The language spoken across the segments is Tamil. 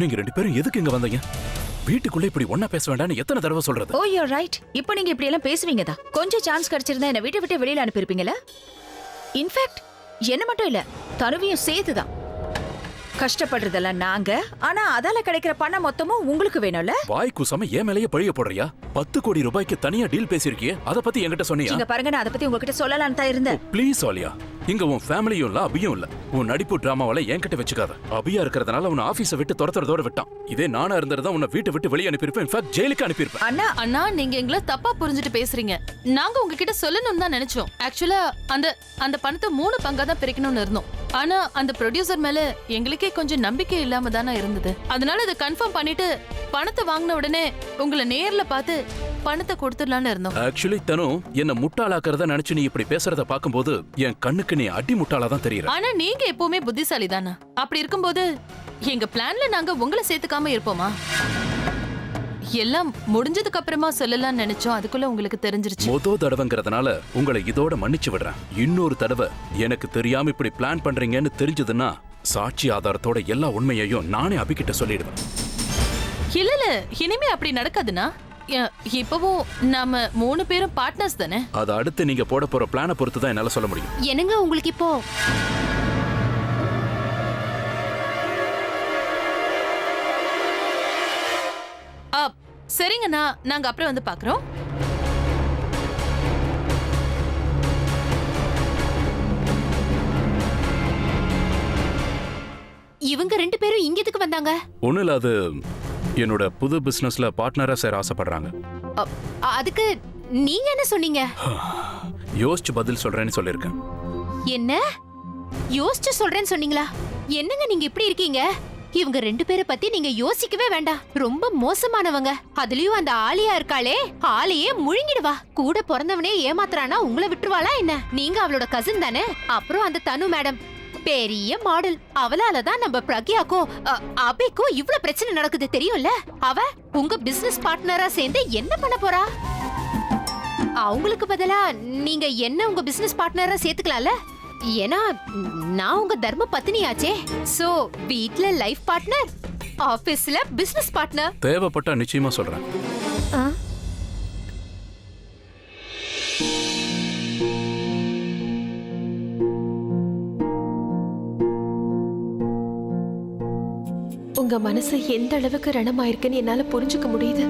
நீங்க ரெண்டு பேரும் எதுக்கு இங்க வந்தீங்க? வீட்டுக்குள்ள இப்படி ஒண்ணா பேச வேண்டாம்னு எத்தனை தடவை சொல்றது? ஓ யூ ரைட். இப்போ நீங்க இப்படி எல்லாம் பேசுவீங்க தான். கொஞ்சம் சான்ஸ் கிடைச்சிருந்தா என்ன வீட்டை விட்டு வெளியில அனுப்பியிருப்பீங்களா? இன்ஃபேக்ட் என்ன மட்டும் இல்ல, தனுவையும் சேர்த்துதான். கஷ்டப்படுறதெல்லாம் நாங்க, ஆனா அதால கிடைக்கிற பணம் மொத்தமும் உங்களுக்கு வேணும்ல. வாய் கூசாம ஏன் மேலேயே பழிய போடுறியா? 10 கோடி ரூபாய்க்கு தனியா டீல் பேசிருக்கியே, அத பத்தி என்கிட்ட சொன்னியா? இங்க பாருங்க, நான் அத பத்தி உங்ககிட்ட சொல்லலாம்னு தான் இருந்தேன். ப்ளீஸ் ஆலியா, இங்க உன் ஃபேமிலியும் இல்ல, அபியும் இல்ல. உன் நடிப்பு டிராமாவால என்கிட்ட வச்சுக்காத. அபியா இருக்கிறதுனால உன்னை ஆபீஸை விட்டு துரத்துறதோட விட்டான். இதே நானா இருந்திருந்தா உன்னை வீட்டை விட்டு வெளியே அனுப்பியிருப்பேன். இன்ஃபேக்ட் ஜெயிலுக்கு அனுப்பியிருப்பேன். அண்ணா நீங்க எங்களை தப்பா புரிஞ்சுட்டு பேசுறீங்க. நாங்க உங்ககிட்ட சொல்லணும்னு தான் நினைச்சோம். ஆக்சுவலா அந்த பணத்தை 3 பங்கா தான் பிரிக்கணும்னு இருந்தோம். ஆனா அந்த ப்ரொடியூசர் மேல எங்களுக்கே கொஞ்சம் நம்பிக்கை இல்லாம தானே இருந்தது. அதனால அதை கன்ஃபார்ம் பண்ணிட்டு பணத்தை வாங்கின உடனே உங்களை நேர்ல பார்த்து பணத்தை கொடுத்துடலான்னு இருந்தோம். ஆக்சுவலி தனு, என்ன முட்டாளாக்குறத நினைச்சு நீ இப்படி பேசுறத பாக்கும்போது என் கண்ணுக்கு நீ அடி முட்டாளா தான் தெரியற. ஆனா நீங்க எப்பவுமே புத்திசாலி தானே. அப்படி இருக்கும்போது எங்க பிளான்ல நாங்க உங்களை சேர்த்துக்காம இருப்போமா? எல்லாம் முடிஞ்சதுக்கு அப்புறமா சொல்லலாம்னு நினைச்சோம். அதுக்குள்ள உங்களுக்கு தெரிஞ்சிருச்சு. மொத தடவைங்கிறதுனால உங்களை இதோட மன்னிச்சு விடுறேன். இன்னொரு தடவை எனக்கு தெரியாம இப்படி பிளான் பண்றீங்கன்னு தெரிஞ்சதுன்னா சாட்சி ஆதாரத்தோட எல்லா உண்மையையும் நானே அபிகிட்ட சொல்லிடுவேன். இல்ல இனிமே அப்படி நடக்காதுன்னா. இப்பவும் நாம 3 பேரும் பார்ட்னர்ஸ் தானே. அது அடுத்து நீங்க போட போற பிளானை பொறுத்து தான் என்னால சொல்ல முடியும். என்னங்க உங்களுக்கு இப்போ சரிங்கண்ணா, நாங்க அப்புறம் வந்து பாக்குறோம். இவங்க 2 பேரும் இங்க எதுக்கு வந்தாங்க? ஒண்ணு இல்ல, அது என்னோட புது பிசினஸ்ல பார்ட்னரா சேர ஆசைப்படுறாங்க. அதுக்கு நீங்க என்ன சொன்னீங்க? யோசிச்சு பதில் சொல்றேன்னு சொல்லிருக்கேன். என்ன யோசிச்சு சொல்றேன்னு சொன்னீங்களா? என்னங்க நீங்க இப்படி இருக்கீங்க? இவங்க 2 பேரை பத்தி நீங்க யோசிக்கவே வேண்டாம். ரொம்ப மோசமானவங்க. அதுலயும் அந்த ஆலியா இருக்காளே, ஆளையே முழுங்கிடுவா. கூட பிறந்தவனே ஏமாத்துறானா உங்களை விட்டுருவாளா என்ன? நீங்க அவளோட கசின் தானே. அப்புறம் அந்த தனு மேடம் பெரிய மாடல். அவளாலதான் நம்ம பிரக்யாக்கும் அபிக்கும் இவ்ளோ பிரச்சனை நடக்குது தெரியும்ல. அவ உங்க பிசினஸ் பார்ட்னரா சேர்ந்து என்ன பண்ண போறா? அவங்களுக்கு பதிலா நீங்க என்ன உங்க பிசினஸ் பார்ட்னரா சேர்த்துக்கலாம்ல. ஏன்னா நான் உங்க தர்ம பத்தினியாச்சே. சோ வீட்ல லைஃப் பார்ட்னர், ஆபீஸ்ல பிசினஸ் பார்ட்னர். தேவைப்பட்டா நிச்சயமா சொல்றேன். உங்க மனசு எந்த அளவுக்கு ரணமாயிருக்குன்னு என்னால புரிஞ்சுக்க முடியுது.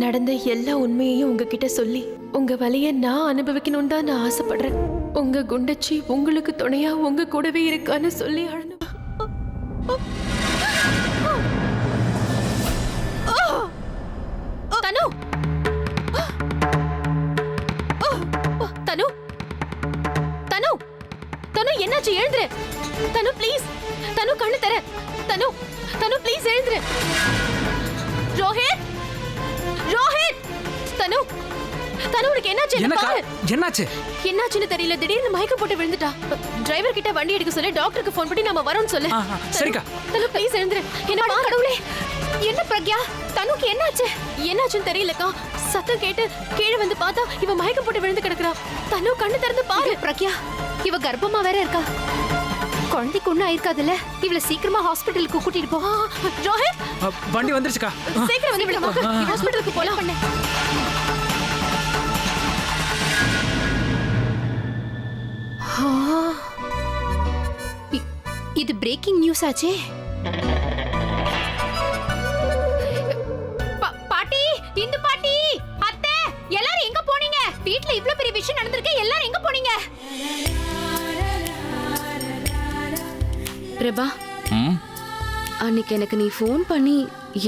நடந்த எல்லா உண்மையையும் உங்ககிட்ட சொல்லி உங்க வலிய நான் அனுபவிக்கணும்னு தான் நான் ஆசைப்படுறேன். உங்க குண்டச்சி உங்களுக்கு துணையா உங்க கூடவே இருக்கான்னு சொல்லி அழணும். தனு தனு தனு தனு என்னாச்சு? எழுந்துரு தனு ப்ளீஸ். தனு கண்ணு தர. தனு தனு ப்ளீஸ் எழுந்துரு. ரோஹித் ரோஹித். தனு தனு உனக்கு என்னாச்சு? என்னாச்சு? என்னாச்சுன்னு தெரியல. திடீர்னு மயக்கம் போட்டு விழுந்துட்டா. டிரைவர் கிட்ட வண்டி எடுக்க சொல்லி டாக்டருக்கு ஃபோன் பண்ணி நாம வரோம்னு சொல்லு. சரிக்கா. தனு ப்ளீஸ் எழுந்துரு. என்ன கடவுளே, என்ன பிரக்யா? தனுக்கு என்னாச்சு? என்னாச்சுன்னு தெரியலக்கா. சத்தம் கேட்டு கீழே வந்து பார்த்தா இவ மயக்கம் போட்டு விழுந்து கிடக்குறா. தனு கண்ணு திறந்து பாரு. பிரக்யா, இவ கர்ப்பமா வேற இருக்கா. குழந்தைக்கு ஒண்ணும் ஆயிருக்காதுல்ல. இவள சீக்கிரமா ஹாஸ்பிடலுக்கு கூட்டிட்டு போ. ரோஹித், வண்டி வந்துருச்சுக்கா. சீக்கிரம் வந்து விடுமா. ஹாஸ்பிடலுக்கு போலாம். பண்ணு. இது பிரேக்கிங் நியூஸ் ஆச்சே. பாட்டி, இந்து பாட்டி, அத்தை, எல்லாரும் எங்க போனீங்க? வீட்ல இவ்ளோ பெரிய விஷயம் நடந்திருக்கு. எல்லாரும் எங்க போனீங்க? பிரபா, அன்னைக்கு எனக்கு நீ ஃபோன் பண்ணி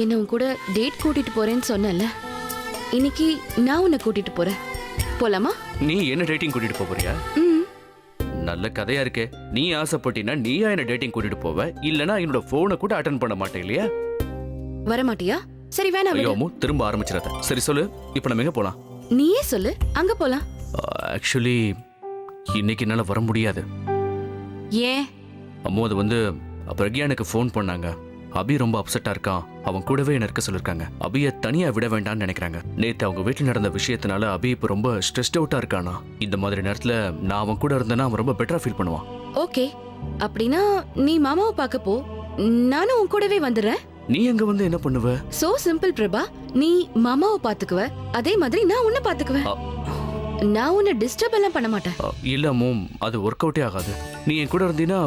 என்ன உன் கூட டேட் கூட்டிட்டு போறேன்னு சொன்னல. இன்னைக்கு நான் உன்னை கூட்டிட்டு போறேன். போலாமா? நீ என்ன டேட்டிங் கூட்டிட்டு போறியா? நல்ல கதையா இருக்கே. நீ ஆசைப்பட்டினா நீயா என்ன டேட்டிங் கூட்டிட்டு போவ, இல்லனா என்னோட போனை கூட அட்டெண்ட் பண்ண மாட்டே இல்லையா? வர மாட்டியா? சரி வேணாம். ஐயோ அம்மு, திரும்ப ஆரம்பிச்சிராத. சரி சொல்லு, இப்போ நம்ம எங்க போலாம்? நீயே சொல்லு, அங்க போலாம். ஆக்சுவலி இன்னைக்கு என்னால வர முடியாது. ஏன்? அம்மு, அது வந்து பிரக்யானுக்கு ஃபோன் பண்ணாங்க. அபி ரொம்ப அப்செட்டா இருக்கான். அவன் கூடவே என்ன இருக்க சொல்லிருக்காங்க. அபியை தனியா விட வேண்டாம்னு நினைக்கிறாங்க. நேத்து அவங்க வீட்டுல நடந்த விஷயத்தினால அபி இப்ப ரொம்ப ஸ்ட்ரெஸ்ட் அவுட்டா இருக்கானா. இந்த மாதிரி நேரத்துல நான் அவன் கூட இருந்தேன்னா அவன் ரொம்ப பெட்டரா ஃபீல் பண்ணுவான். ஓகே, அப்படின்னா நீ மாமாவை பார்க்க போ. நானும் உன் கூடவே வந்துடுறேன். நீ எங்க வந்து என்ன பண்ணுவ? So simple Prabha. நீ மாமாவை பாத்துக்குவ, அதே மாதிரி நான் உன்னை பாத்துக்குவேன். நான் உன்னை டிஸ்டர்ப் எல்லாம் பண்ண மாட்டேன். இல்ல மோம், அது ஒர்க் அவுட்டே ஆகாது. நீ என் கூட இருந்தீனா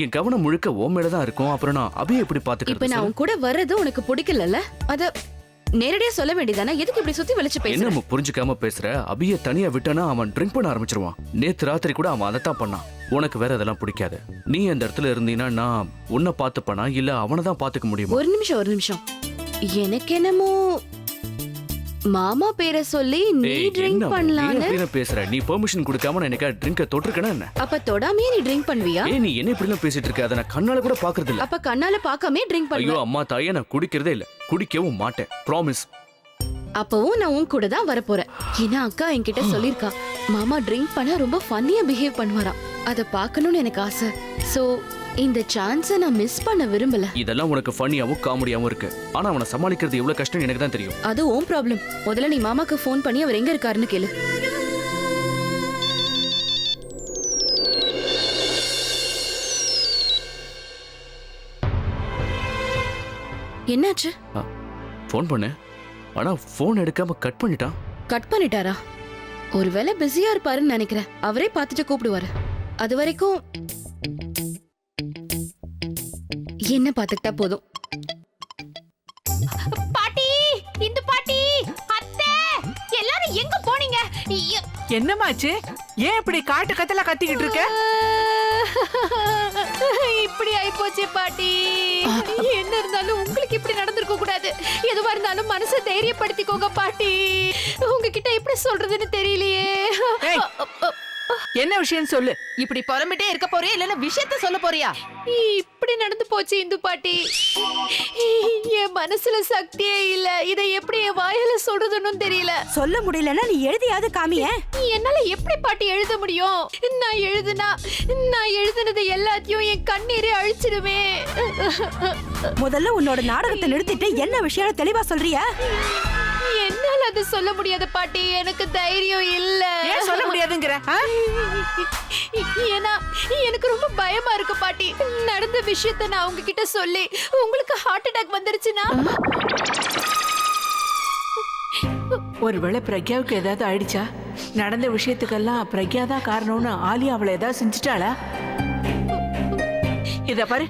என் கவனம் முழுக்க உன் மேலதான் இருக்கும். அப்புறம் நான் அபியை எப்படி இப்ப பாத்துக்கிறது? நான் உன் கூட வர்றது உனக்கு பிடிக்கலல்ல? அத நேரடியா சொல்ல வேண்டியதானே? எதுக்கு இப்படி சுத்தி வளைச்சு பேசுற? என்ன புரிஞ்சுக்காம பேசுற? அபியை தனியா விட்டானா அவன் ட்ரிங்க் பண்ண ஆரம்பிச்சிருவான். நேத்து ராத்திரி கூட அவன் அதைத்தான் பண்ணான். உனக்கு வேற அதெல்லாம் பிடிக்காது. நீ அந்த இடத்துல இருந்தீனா நான் உன்னை பாத்துப்பனா இல்ல அவனை தான் பாத்துக்க முடியுமா? ஒரு நிமிஷம். எனக்கு என்னமோ மாமா பேரை சொல்லி நீ ட்ரிங்க் பண்ணலான்னு பேசுற. நீ பெர்மிஷன் கொடுக்காம நான் எனக்கு ட்ரிங்க தொட்டிருக்கேனா என்ன? அப்ப தொடாமையே நீ ட்ரிங்க் பண்ணுவியா? நீ என்ன இப்படி எல்லாம் பேசிட்டு இருக்க? அதை நான் கண்ணால கூட பாக்குறது இல்ல. அப்ப கண்ணால பாக்காமே ட்ரிங்க் ஐயோ பண்ணுவ? அம்மா தாயே, நான் குடிக்கிறதே இல்ல, குடிக்கவும் மாட்டேன், ப்ராமிஸ். அப்பவும் நான் உன் கூட தான் வரப்போறேன். ஏன்னா அக்கா என்கிட்ட சொல்லிருக்கா, மாமா ட்ரிங்க் பண்ண ரொம்ப ஃபன்னியா பிஹேவ் பண்ணுவாராம். அத பார்க்கணும்னு எனக்கு ஆசை. சோ இந்த சான்ஸை நான் மிஸ் பண்ண விரும்பல. இதெல்லாம் உனக்கு ஃபன்னியாவும் காமெடியாவும் இருக்கு. ஆனா அவனை சமாளிக்கிறது எவ்வளவு கஷ்டம் எனக்கு தான் தெரியும். அது உன் ப்ராப்ளம். முதல்ல நீ மாமாக்கு ஃபோன் பண்ணி அவர் எங்க இருக்காருன்னு கேளு. என்னாச்சு? ஃபோன் பண்ணேன், ஆனா ஃபோன் எடுக்காம கட் பண்ணிட்டான். கட் பண்ணிட்டாரா? ஒருவேளை பிஸியா இருப்பாருன்னு நினைக்கிறேன். அவரே பார்த்துட்டு கூப்பிடுவாரு. அது வரைக்கும் என்ன பார்த்துக்கிட்டா போதும். பாட்டி, இந்த பாட்டி, அத்தை, எல்லாரும் எங்க போனீங்க? என்னமாச்சு? ஏன் இப்படி காட்டு கத்தல கத்திக்கிட்டு இருக்க? இப்படி ஆயிப்போச்சு பாட்டி. என்ன இருந்தாலும் உங்களுக்கு இப்படி நடந்திருக்க கூடாது. எதுவா இருந்தாலும் மனசை தைரியப்படுத்திக்கோங்க பாட்டி. உங்ககிட்ட எப்படி சொல்றதுன்னு தெரியலையே. என்ன விஷயம் சொல்லு. இப்படி புலம்பிட்டே இருக்க போறியா இல்லன்னா விஷயத்த சொல்ல போறியா? இப்படி நடந்து போச்சு இந்து பாட்டி. என் மனசுல சக்தியே இல்ல. இதை எப்படி என் வாயில சொல்றதுன்னு தெரியல. சொல்ல முடியலன்னா நீ எழுதியாவது காமிய. என்னால எப்படி பாட்டி எழுத முடியும்? நான் எழுதுனது எல்லாத்தையும் என் கண்ணீரே அழிச்சிடுமே. முதல்ல உன்னோட நாடகத்தை நிறுத்திட்டு என்ன விஷயம் தெளிவா சொல்றியா? என்னால அது சொல்ல முடியாது பாட்டி. எனக்கு தைரியம் இல்ல. ஏன் சொல்ல முடியாதுங்கற? ஏன்னா எனக்கு ரொம்ப பயமா இருக்கு பாட்டி. நடந்த விஷயத்தை நான் உங்ககிட்ட சொல்லி உங்களுக்கு ஹார்ட் அட்டாக் வந்துருச்சுன்னா? ஒருவேளை பிரக்யாவுக்கு ஏதாவது ஆயிடுச்சா? நடந்த விஷயத்துக்கெல்லாம் பிரக்யா தான் காரணம்னு ஆலியா அவளை ஏதாவது செஞ்சுட்டாளா? இத பாரு,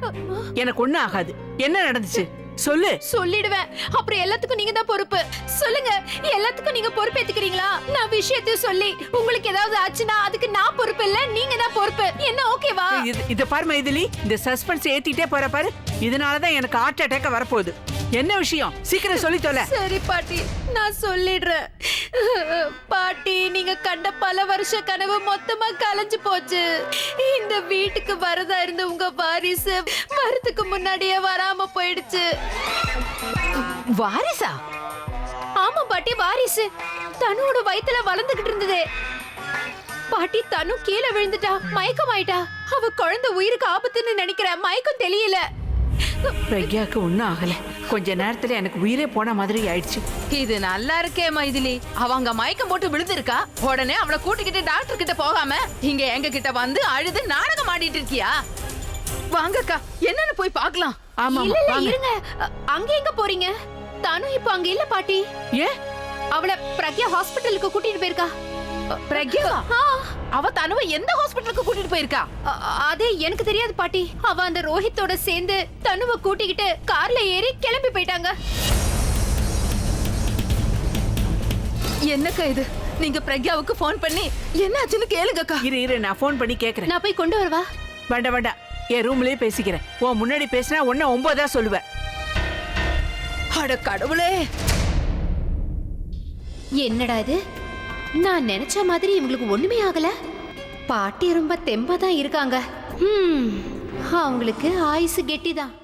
எனக்கு ஒண்ணும் ஆகாது. என்ன நடந்துச்சு சொல்லு. சொல்லிடுவேன். அப்புறம் எல்லாத்துக்கும் நீங்க தான் பொறுப்பு. சொல்லுங்க, எல்லாத்துக்கும் நீங்க பொறுப்பேத்துக்கிறீங்களா? நான் விஷயத்தையும் சொல்லி உங்களுக்கு ஏதாவது ஆச்சுன்னா அதுக்கு நான் பொறுப்பு இல்ல, நீங்க தான் பொறுப்பு. என்ன ஓகேவா? இத பாரு மைதிலி, இந்த சஸ்பென்ஸ் ஏத்திட்டே போற பாரு. இதனாலதான் எனக்கு ஹார்ட் அட்டாக் வரப்போகுது. என்ன விஷயம்? சீக்கிரம் சொல்லி தொலை. சரி பாட்டி, நான் சொல்லிடுறேன். பாட்டி, நீங்க கண்ட பல வருஷ கனவு மொத்தமா கலைஞ்சு போச்சு. இந்த வீட்டுக்கு வரதா இருந்த உங்க வாரிசு வரதுக்கு முன்னாடியே வராம போயிடுச்சு. வாரிசா? ஆமா பாட்டி, வாரிசு. தனுவோட வயித்துல வளர்ந்துகிட்டு இருந்ததே. பாட்டி, தனு கீழே விழுந்துட்டா, மயக்கமாயிட்டா. அவ குழந்தை உயிருக்கு ஆபத்துன்னு நினைக்கிறேன். மயக்கம் தெரியல. பிரக்யாக்கு ஒண்ணும் ஆகல. கொஞ்ச நேரத்துல எனக்கு உயிரே போன மாதிரி ஆயிடுச்சு. இது நல்லா இருக்கே மைதிலி. அவங்க மயக்கம் போட்டு விழுந்திருக்கா, உடனே அவளை கூட்டிக்கிட்டு டாக்டர் கிட்ட போகாம இங்க எங்க கிட்ட வந்து அழுது நாடகம் ஆடிட்டு இருக்கியா? வாங்கக்கா, என்னன்னு போய் பார்க்கலாம். ஆமா, இல்ல இல்ல, இருங்க. அங்க எங்க போறீங்க? தனு இப்ப அங்க இல்ல பாட்டி. ஏன்? அவளை பிரக்யா ஹாஸ்பிட்டலுக்கு கூட்டிட்டு போயிருக்கா. பிரக்யா? அவ தனுவை எந்த ஹாஸ்பிட்டலுக்கு கூட்டிட்டு போயிருக்கா? அதே எனக்கு தெரியாது பாட்டி. அவ அந்த ரோஹித்தோட சேர்ந்து தனுவை கூட்டிக்கிட்டு கார்ல ஏறி கிளம்பி போயிட்டாங்க. என்னக்கா இது? நீங்க பிரக்யாவுக்கு போன் பண்ணி என்னாச்சுன்னு கேளுங்கக்கா. இரு, நான் போன் பண்ணி கேக்குறேன். நான் போய் கொண்டு வரவா? வேண்டாம், என் ரூம்லயே பேசிக்கிறேன். உன் முன்னாடி பேசினா 1-9 சொல்லுவேன். அட கடவுளே, என்னடா இது? நான் நினைச்ச மாதிரி இவங்களுக்கு ஒண்ணுமே ஆகல. பாட்டி ரொம்ப தெம்பா தான் இருக்காங்க. அவங்களுக்கு ஆயுசு கெட்டிதான்.